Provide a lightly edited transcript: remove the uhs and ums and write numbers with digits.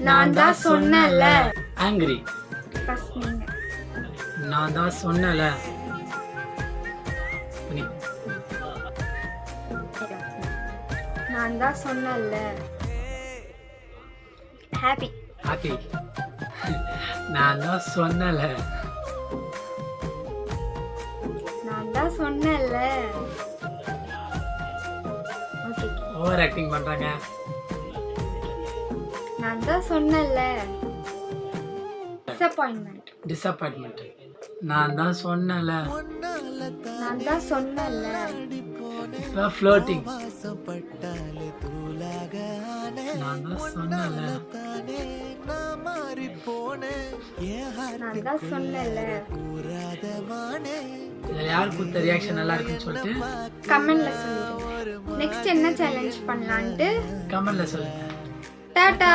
நான் தான் சொன்னேன்ல. ஆங்கிரி. ஃபர்ஸ்ட் நீங்க. நான் தான் சொன்னேன்ல. நான் தான் சொன்னேன்ல. ஹாப்பி. ஹாப்பி. நான் தான் சொன்னேன்ல. நான் தான் சொன்னேன்ல. ஓகே. ஓவர் ஆக்டிங் பண்றாங்க. நான் தான் சொன்னேன்ல. டிசப்பாயின்மெண்ட். டிசப்பாயின்மெண்ட். நான் தான் சொன்னேன்ல. நான் தான் சொன்னேன்ல. ஃப்ளோட்டிங். நான் தான் சொன்னேன்ல. நான் தான் சொன்னேன்ல. இதுல யார் கொடுத்த ரியாக்ஷன் நல்லா இருக்குன்னு சொல்லிட்டு கமெண்ட்ல சொல்லுங்க. நெக்ஸ்ட் என்ன சேலஞ்ச் பண்ணலான்ட்டு கமெண்ட்ல சொல்லுங்க. டாடா.